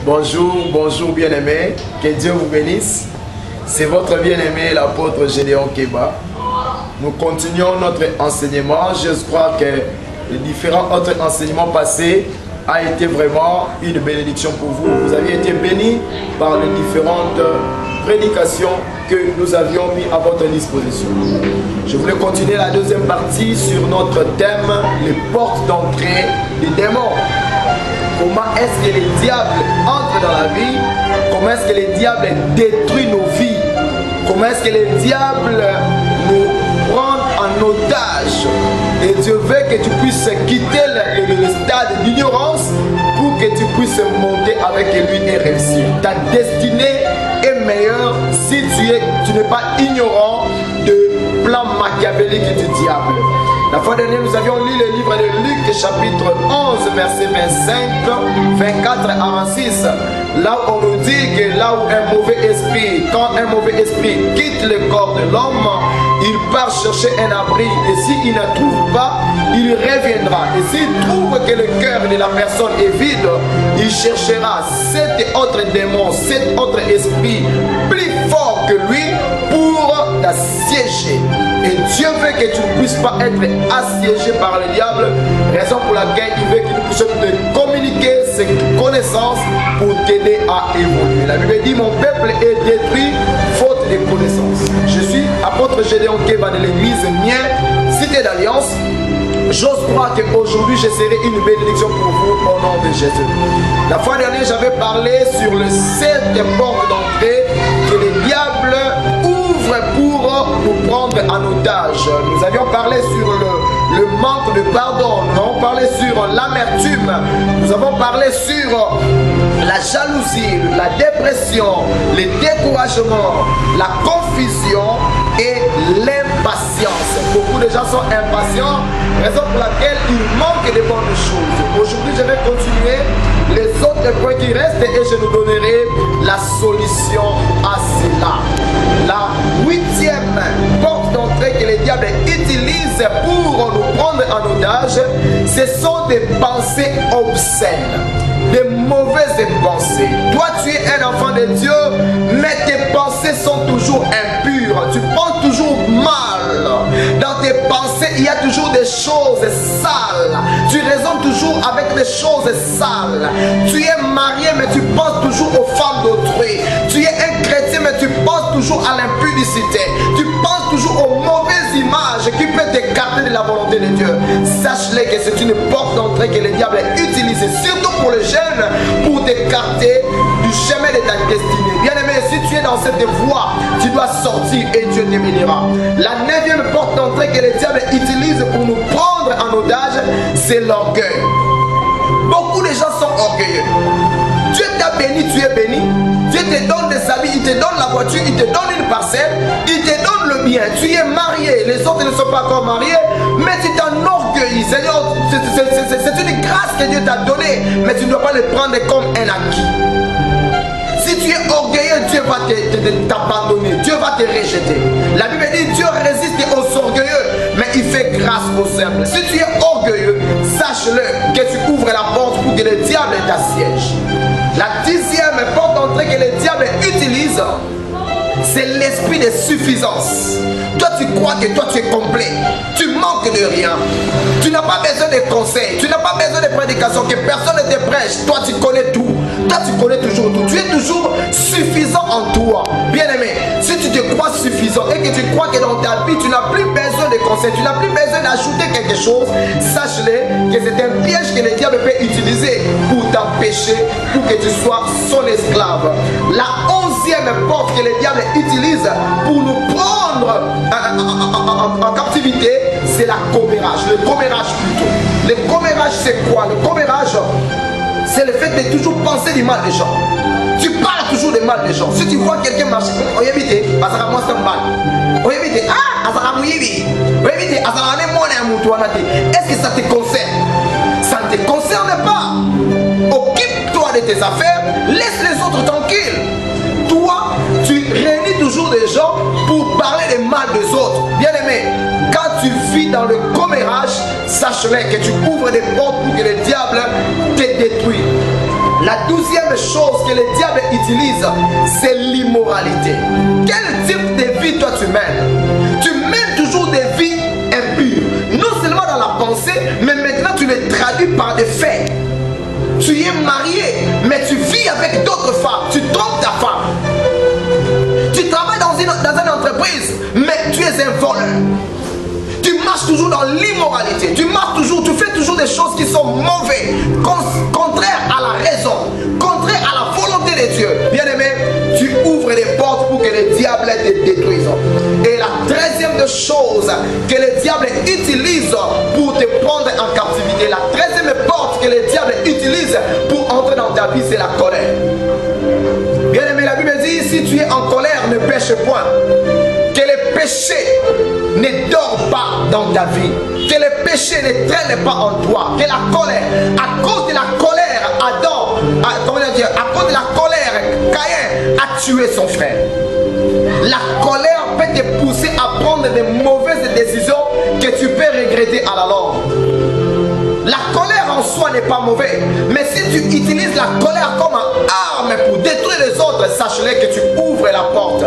Bonjour, bonjour bien-aimés, que Dieu vous bénisse. C'est votre bien-aimé, l'apôtre Gédéon Keba. Nous continuons notre enseignement. Je crois que les différents autres enseignements passés a été vraiment une bénédiction pour vous. Vous avez été bénis par les différentes prédications que nous avions mis à votre disposition. Je voulais continuer la deuxième partie sur notre thème, les portes d'entrée des démons. Comment est-ce que les diables entrent dans la vie? Comment est-ce que les diables détruisent nos vies? Comment est-ce que les diables nous prennent en otage? Et Dieu veut que tu puisses quitter le stade d'ignorance pour que tu puisses monter avec lui et réussir. Ta destinée est meilleure si tu n'es pas ignorant de plan machiavélique du diable. La fois dernière, nous avions lu le livre de Luc, chapitre 11, verset 25, 24 à 26. Là où on nous dit que là où un mauvais esprit, quand un mauvais esprit quitte le corps de l'homme, il part chercher un abri. Et s'il ne trouve pas, il reviendra. Et s'il trouve que le cœur de la personne est vide, il cherchera 7 autres démons, 7 autres esprits plus forts que lui pour t'assiéger. Et Dieu veut que tu ne puisses pas être assiégé par le diable, raison pour laquelle il veut que nous puissions te communiquer ses connaissances pour t'aider à évoluer. La Bible dit: mon peuple est détruit faute de connaissances. Je suis apôtre Gédéon Keba de l'église Mien, cité d'Alliance. J'ose croire qu'aujourd'hui je serai une bénédiction pour vous au nom de Jésus. La fois dernière, j'avais parlé sur le 7 portes d'entrée que les diables ouvrent pour nous prendre en otage. Nous avions parlé sur le manque de pardon, nous avons parlé sur l'amertume, nous avons parlé sur la jalousie, la dépression, le découragement, la confusion et l'impatience. Beaucoup de gens sont impatients, raison pour laquelle il manque de bonnes choses. Aujourd'hui, je vais continuer les autres points qui restent et je nous donnerai la solution à cela. La 8e porte d'entrée que les diables utilisent pour nous prendre en otage, ce sont des pensées obscènes, des mauvaises pensées. Toi, tu es un enfant de Dieu, mais tes pensées sont toujours impures. Tu penses toujours mal. Dans tes pensées, il y a toujours des choses sales. Tu raisonnes toujours avec des choses sales. Tu es marié, mais tu penses toujours aux femmes d'autrui. Tu es un chrétien, mais tu penses toujours à l'impudicité. Tu penses toujours aux mauvaises images qui peuvent t'écarter de la volonté de Dieu. Sache-le que c'est une porte d'entrée que le diable utilise, surtout pour les jeunes, pour t'écarter du chemin de ta destinée. Bien aimé, si tu es dans cette voie, tu dois sortir et Dieu te bénira. La 9e porte d'entrée que le diable utilise pour nous prendre en otage, c'est l'orgueil. Beaucoup de gens sont orgueilleux. Dieu t'a béni, tu es béni. Dieu te donne des habits, il te donne la voiture, il te donne une parcelle, il te donne le bien. Tu es marié, les autres ne sont pas encore mariés, mais tu t'enorgueillis. Seigneur, c'est une grâce que Dieu t'a donnée, mais tu ne dois pas le prendre comme un acquis. Si tu es orgueilleux, Dieu va t'abandonner, Dieu va te rejeter. La Bible dit: Dieu résiste aux orgueilleux, mais il fait grâce aux simples. Si tu es orgueilleux, sache-le que tu ouvres la porte pour que le diable t'assiège. La 10e porte d'entrée que le diable utilise, c'est l'esprit de suffisance. Toi, tu crois que toi, tu es complet. Tu manques de rien. Tu n'as pas besoin de conseils. Tu n'as pas besoin de prédication. Que personne ne te prêche. Toi, tu connais tout. Toi, tu connais toujours tout. Tu es toujours suffisant en toi. Bien aimé, si tu te crois suffisant et que tu crois que dans ta vie, tu n'as plus besoin de conseils, tu n'as plus besoin d'ajouter quelque chose, sache-le que c'est un piège que le diable peut utiliser pour t'empêcher, pour que tu sois son esclave. La 11e porte que le diable utilise pour nous prendre en captivité, c'est la commérage. Le commérage plutôt. Le commérage, c'est quoi? Le commérage, c'est le fait de toujours penser du mal des gens. Tu parles toujours du mal des gens. Si tu vois quelqu'un marcher, on y évite, parce que moi c'est mal. On y évite, est-ce que ça te concerne? Ça ne te concerne pas. Occupe-toi de tes affaires, laisse les autres tranquilles. Toi, tu réunis toujours des gens pour parler des mal des autres. Bien aimé, quand tu vis dans le commérage, sache-le que tu ouvres des portes pour que le diable te détruise. La 12e chose que le diable utilise, c'est l'immoralité. Quel type de vie toi tu mènes? Tu mènes toujours des vies impures. Non seulement dans la pensée, mais maintenant tu les traduis par des faits. Tu es marié, mais tu vis avec d'autres femmes. Tu trompes ta femme. Tu travailles dans une entreprise, mais tu es un voleur. Tu marches toujours dans l'immoralité. Tu marches toujours, tu fais toujours des choses qui sont mauvaises, contraires à la raison, contraires à la volonté de Dieu. Bien-aimé, tu ouvres les portes pour que le diable te détruise. Et la 13e chose que le diable utilise pour te prendre en captivité, la 13e porte que le diable utilise pour entrer dans ta vie, c'est la colère. Bien-aimé, la Bible dit, si tu es en colère, ne pêche point. Que le péché ne dort pas dans ta vie. Que le péché ne traîne pas en toi. Que la colère, à cause de la colère, Adam, à cause de la colère, Caïn a tué son frère. La colère peut te pousser à prendre de mauvaises décisions que tu peux regretter à la longue. La colère en soi n'est pas mauvaise, mais si tu utilises la colère comme une arme pour détruire les autres, sache-le que tu ouvres la porte.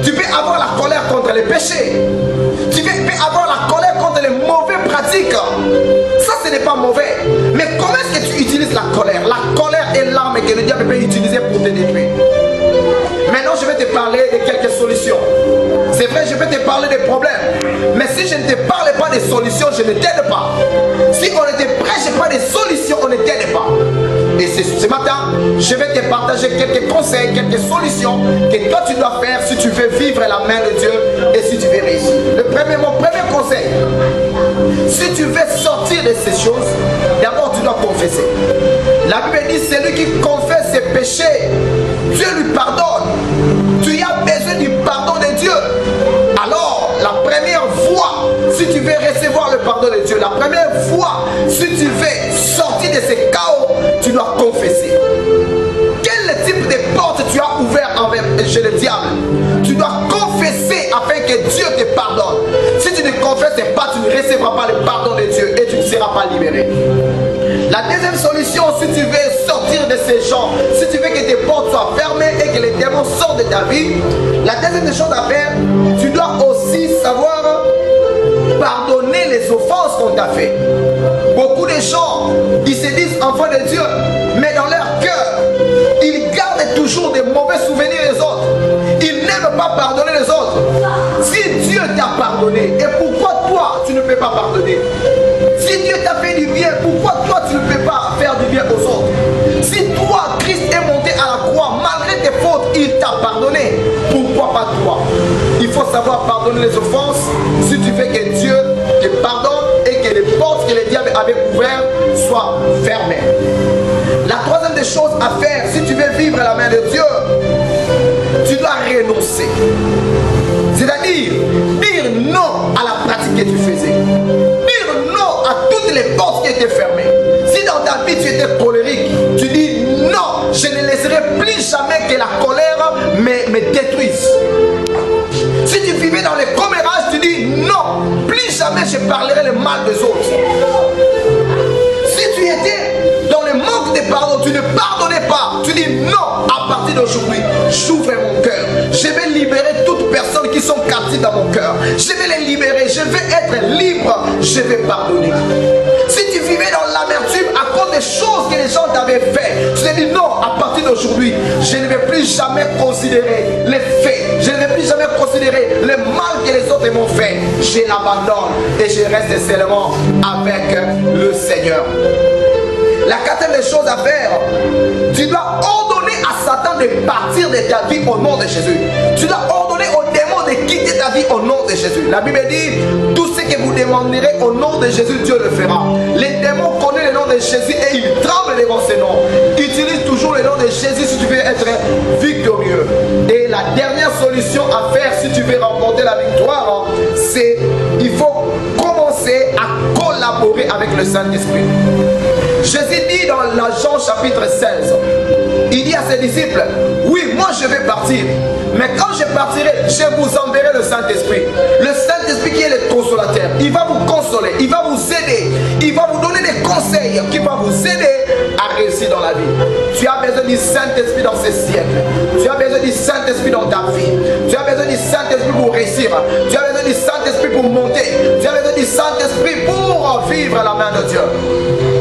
Tu peux avoir la colère contre les péchés. Tu peux avoir la colère contre les mauvaises pratiques. Ça, ce n'est pas mauvais. Mais comment est-ce que tu utilises la colère? La colère est l'arme que le diable peut utiliser pour te détruire. Maintenant, je vais te parler de quelques solutions. C'est vrai, je vais te parler des problèmes. Mais si je ne te parle pas des solutions, je ne t'aide pas. Si on ne te prêche pas des solutions, on ne t'aide pas. Et ce matin, je vais te partager quelques conseils, quelques solutions que toi tu dois faire si tu veux vivre la main de Dieu et si tu veux réussir. Mon premier conseil, si tu veux sortir de ces choses, d'abord tu dois confesser. La Bible dit, celui qui confesse ses péchés, Dieu lui pardonne. Tu as besoin du pardon de Dieu. Alors, la première fois, si tu veux recevoir le pardon de Dieu, la première fois, si tu veux sortir de ce chaos, tu dois confesser. Quel type de porte tu as ouvert chez le diable? Tu dois confesser afin que Dieu te pardonne. Si tu ne confesses pas, tu ne recevras pas le pardon de Dieu et tu ne seras pas libéré. La deuxième solution, si tu veux sortir de ces gens, si tu veux que tes portes soient fermées et que les démons sortent de ta vie, la deuxième chose à faire, tu dois aussi savoir pardonner les offenses qu'on t'a fait. Beaucoup de gens, ils se disent enfants de Dieu, mais dans leur cœur, ils gardent toujours des mauvais souvenirs des autres. Ils n'aiment pas pardonner les autres. Si Dieu t'a pardonné, et pourquoi toi, tu ne peux pas pardonner? Si Dieu t'a fait du bien, pourquoi toi, tu ne peux pas faire du bien aux autres? Si toi, Christ est monté à la croix, malgré tes fautes, il t'a pardonné, pourquoi pas toi? Il faut savoir pardonner les offenses si tu veux que Dieu te pardonne et que les portes que le diable avait ouvertes soient fermées. La troisième des choses à faire, si tu veux vivre la main de Dieu, tu dois renoncer. C'est-à-dire, dire non à la pratique que tu faisais. Dire non à toutes les portes qui étaient fermées. Si dans ta vie tu étais colérique, tu dis non, je ne laisserai plus jamais que la colère me détruise. Si tu vivais dans les commérages, tu dis non, plus jamais je parlerai le mal des autres. Si tu étais dans le manque de pardon, tu ne pardonnais pas, tu dis non, à partir d'aujourd'hui, j'ouvre mon cœur. Je vais libérer toutes personnes qui sont captives dans mon cœur. Je vais les libérer, je vais être libre, je vais pardonner. Si tu vivais dans l'amertume à cause des choses que les gens t'avaient fait, tu te dis non, à partir d'aujourd'hui, je ne vais plus jamais considérer les faits, je ne vais plus jamais considérer le mal que les autres m'ont fait. Je l'abandonne et je reste seulement avec le Seigneur. La quatrième chose à faire, tu dois ordonner à Satan de partir de ta vie au nom de Jésus. Tu dois ordonner aux démons de quitter ta vie au nom de Jésus. La Bible dit, tout ce que vous demanderez au nom de Jésus, Dieu le fera. Les démons connaissent le nom de Jésus et ils tremblent devant ce nom. Utilise toujours le nom de Jésus si tu veux être victorieux. Et la dernière solution à faire si tu veux remporter la victoire, c'est il faut commencer à collaborer avec le Saint-Esprit. Jésus dit dans la Jean chapitre 16, il dit à ses disciples, oui, moi je vais partir, mais quand je partirai, je vous enverrai le Saint-Esprit. Le Saint-Esprit qui est le consolateur, il va vous consoler, il va vous aider, il va vous donner des conseils qui vont vous aider à à réussir dans la vie. Tu as besoin du Saint-Esprit dans ce siècle. Tu as besoin du Saint-Esprit dans ta vie. Tu as besoin du Saint-Esprit pour réussir. Tu as besoin du Saint-Esprit pour monter. Tu as besoin du Saint-Esprit pour vivre à la main de Dieu.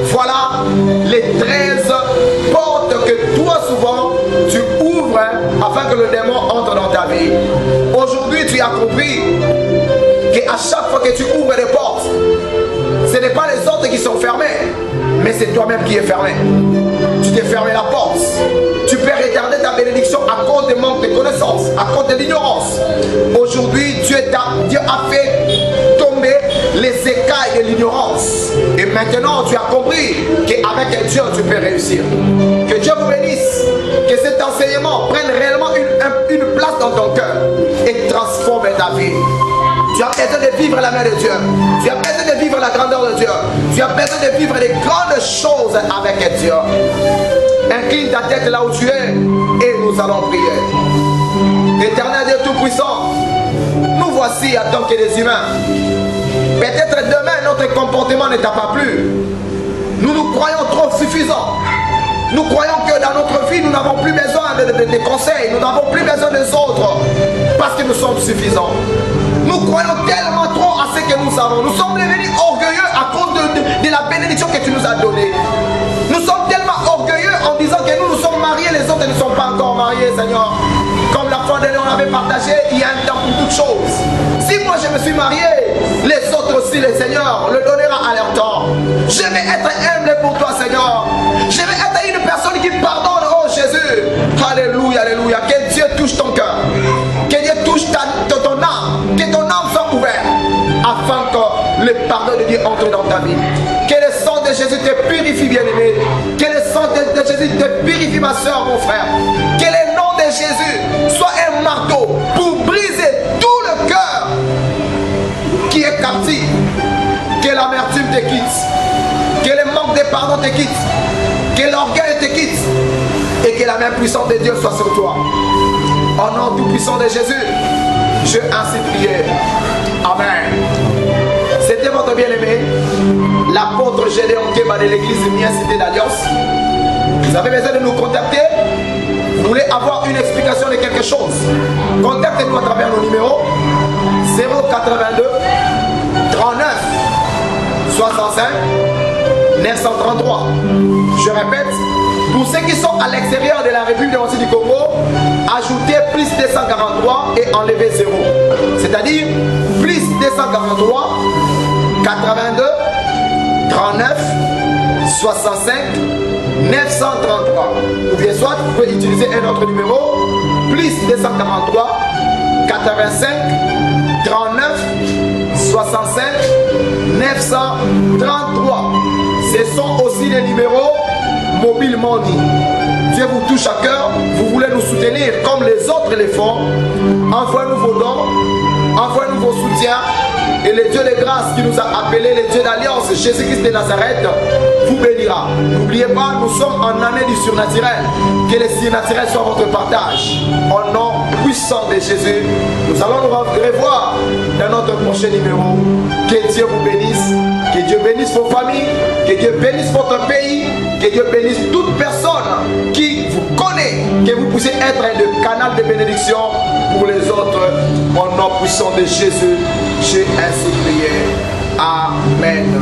Voilà les 13 portes que toi souvent tu ouvres afin que le démon entre dans ta vie. Aujourd'hui tu as compris qu'à chaque fois que tu ouvres des portes, ce n'est pas les autres qui sont fermés, mais c'est toi-même qui es fermé. Tu t'es fermé la porte. Tu peux retarder ta bénédiction à cause du manque de connaissances, à cause de l'ignorance. Aujourd'hui, Dieu a fait tomber les écailles de l'ignorance. Et maintenant, tu as compris qu'avec Dieu, tu peux réussir. Que Dieu vous bénisse. Que cet enseignement prenne réellement une place dans ton cœur et transforme ta vie. Tu as besoin de vivre la main de Dieu. Tu as besoin de vivre la grandeur de Dieu. Tu as besoin de vivre les grandes choses avec Dieu. Incline ta tête là où tu es et nous allons prier. Éternel Dieu Tout-Puissant, nous voici en tant que des humains. Peut-être demain notre comportement ne t'a pas plu. Nous nous croyons trop suffisants. Nous croyons que dans notre vie, nous n'avons plus besoin de conseils. Nous n'avons plus besoin des autres parce que nous sommes suffisants. Nous croyons tellement trop à ce que nous avons. Nous sommes devenus orgueilleux à cause de la bénédiction que tu nous as donnée. Nous sommes tellement orgueilleux en disant que nous sommes mariés, les autres ne sont pas encore mariés, Seigneur. Comme la fois dernière on avait partagé, il y a un temps pour toutes choses. Si moi je me suis marié, les autres aussi, le Seigneur le donnera à leur temps. Je vais être humble pour toi, Seigneur. Je vais être une personne qui pardonne, oh Jésus. Alléluia, alléluia. Que Dieu touche ton cœur. Que Dieu touche ton âme. Que ton âme soit ouverte. Afin que le pardon de Dieu entre dans ta vie. Que le sang de Jésus te purifie, bien-aimé. Que le sang de Jésus te purifie, ma soeur, mon frère. Que le nom de Jésus soit un marteau pour briser tout le cœur qui est captif. Que l'amertume te quitte. Que le manque de pardon te quitte. Que l'orgueil te quitte. Et que la main puissante de Dieu soit sur toi. Au nom tout puissant de Jésus, je ainsi prier. Amen. C'était votre bien-aimé, l'apôtre Gédéon Keba de l'église Mia Cité d'Alliance. Vous avez besoin de nous contacter. Vous voulez avoir une explication de quelque chose, contactez-nous à travers nos numéros 082 39 65 933. Je répète, pour ceux qui sont à l'extérieur de la République démocratique du Congo, ajoutez plus 243 et enlevez 0. C'est-à-dire plus 243 82 39 65 933. Ou bien soit vous pouvez utiliser un autre numéro plus 243 85 39 65 933. Ce sont aussi les numéros Mobile Money. Dieu vous touche à cœur, vous voulez nous soutenir comme les autres les font. Envoyez-nous vos dons, envoyez-nous vos soutiens. Et le Dieu de grâce qui nous a appelés, le Dieu d'alliance, Jésus-Christ de Nazareth, vous bénira. N'oubliez pas, nous sommes en année du surnaturel. Que le surnaturel soit votre partage. Au nom puissant de Jésus, nous allons nous revoir dans notre prochain numéro. Que Dieu vous bénisse. Que Dieu bénisse vos familles. Que Dieu bénisse votre pays. Que Dieu bénisse toute personne qui vous connaît. Que vous puissiez être le canal de bénédiction pour les autres. Au nom puissant de Jésus, j'ai ainsi prié. Amen.